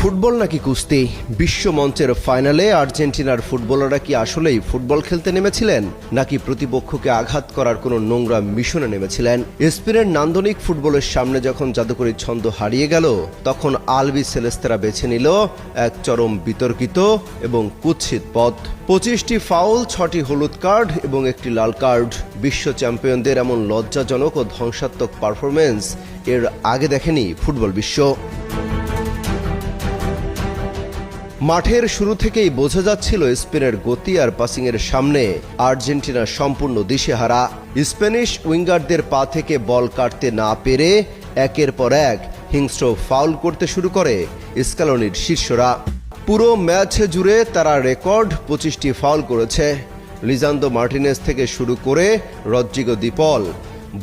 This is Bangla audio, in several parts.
ফুটবল নাকি কুস্তি? বিশ্ব মঞ্চের ফাইনালে আর্জেন্টিনার ফুটবলাররা কি আসলেই ফুটবল খেলতে নেমেছিলেন, নাকি প্রতিপক্ষকে আঘাত করার কোনো নোংরা মিশনে নেমেছিলেন? স্পেনের নান্দনিক ফুটবলের সামনে যখন জাদুকরী ছন্দ হারিয়ে গেল, তখন আলবি সেলেস্তেরা বেছে নিল এক চরম বিতর্কিত এবং কুৎসিত পথ। 25টি ফাউল, 6টি হলুদ কার্ড এবং একটি লাল কার্ড। বিশ্ব চ্যাম্পিয়নদের এমন লজ্জাজনক ও ধ্বংসাত্মক পারফরমেন্স এর আগে দেখেনি ফুটবল বিশ্ব। মাঠের শুরু থেকেই বোঝা যাচ্ছিল স্পেনের গতি আর পাসিংয়ের সামনে আর্জেন্টিনা সম্পূর্ণ দিশেহারা। স্প্যানিশ উইঙ্গারদের পা থেকে বল কাটতে না পেরে একের পর এক হিংস্র ফাউল করতে শুরু করে স্ক্যালোনির শিষ্যরা। পুরো ম্যাচ জুড়ে তারা রেকর্ড 25টি ফাউল করেছে। লিজান্দ্রো মার্টিনেজ থেকে শুরু করে রদ্রিগো দি পল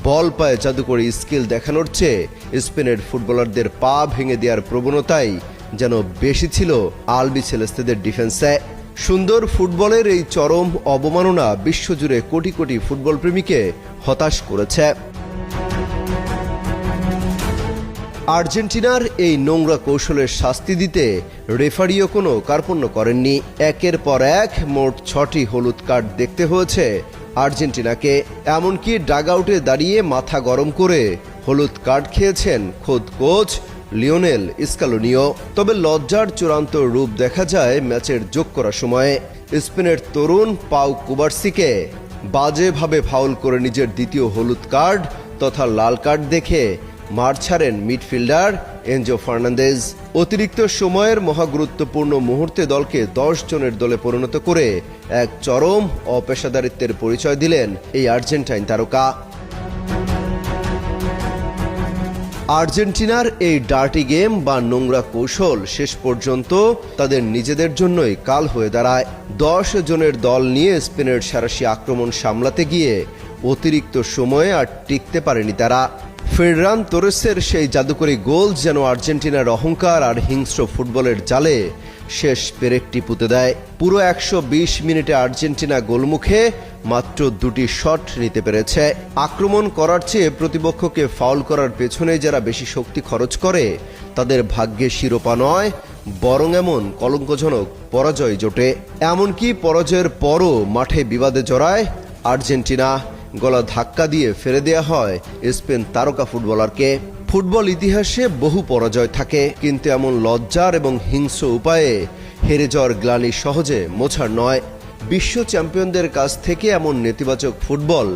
বল পায়ে জাদুকরী স্কিল দেখানোর চেয়ে স্পেনের ফুটবলারদের পা ভেঙে দেওয়ার প্রবণতাই যেন বেশি ছিল আলবি সেলেস্তেদের ডিফেন্সে। সুন্দর ফুটবলের এই চরম অবমাননা বিশ্বজুড়ে কোটি কোটি ফুটবল প্রেমীকে হতাশ করেছে। আর্জেন্টিনার এই নোংরা কৌশলের শাস্তি দিতে রেফারিও কোনো কার্পণ্য করেননি। একের পর এক মোট 6টি হলুদ কার্ড দেখতে হয়েছে আর্জেন্টিনাকে। এমনকি ডাগআউটে দাঁড়িয়ে মাথা গরম করে হলুদ কার্ড খেয়েছেন খোদ কোচ লিওনেল স্ক্যালোনিও। তবে লজ্জার চূড়ান্ত রূপ দেখা যায় ম্যাচের যোগ করার সময়ে। স্পেনের তরুণ পাউ কুবার্সিকে বাজেভাবে ফাউল করে নিজের দ্বিতীয় হলুদ কার্ড তথা লাল কার্ড দেখে মাঠ ছাড়েন মিডফিল্ডার এনজো ফার্নান্দেজ। অতিরিক্ত সময়ের মহাগুরুত্বপূর্ণ মুহূর্তে দলকে 10 জনের দলে পরিণত করে এক চরম অপেশাদারিত্বের পরিচয় দিলেন এই আর্জেন্টাইন তারকা। আর্জেন্টিনার এই ডার্টি গেম বা নোংরা কৌশল শেষ পর্যন্ত তাদের নিজেদের জন্যই কাল হয়ে দাঁড়ায়। 10 জনের দল নিয়ে স্পেনের সাঁড়াশি আক্রমণ সামলাতে গিয়ে অতিরিক্ত সময়ে আর টিকতে পারেনি তারা। ফেররান তোরেসের সেই জাদুকরী গোল যেন আর্জেন্টিনার অহংকার আর হিংস্র ফুটবলের জালে শেষ পেরেকটি পুঁতে দেয়। পুরো 120 মিনিটে আর্জেন্টিনা গোলমুখে মাত্র 2টি শট নিতে পেরেছে। আক্রমণ করার চেয়ে প্রতিপক্ষকে ফাউল করার পেছনে যারা বেশি শক্তি খরচ করে তাদের ভাগ্যে শিরোপা নয়, বরং এমন কলঙ্কজনক পরাজয় জোটে। এমনকি পরাজয়ের পরও মাঠে বিবাদে জড়ায় আর্জেন্টিনা। গলা ধাক্কা দিয়ে ফেলে দেয়া হয় স্পেন তারকা ফুটবলারকে। ফুটবল ইতিহাসে বহু পরাজয় থাকে, কিন্তু এমন লজ্জার এবং হিংস্র উপায়ে হেরে যাওয়ার গ্লানি সহজে মোছার নয়। বিশ্ব চ্যাম্পিয়নদের কাছ থেকে এমন নেতিবাচক ফুটবল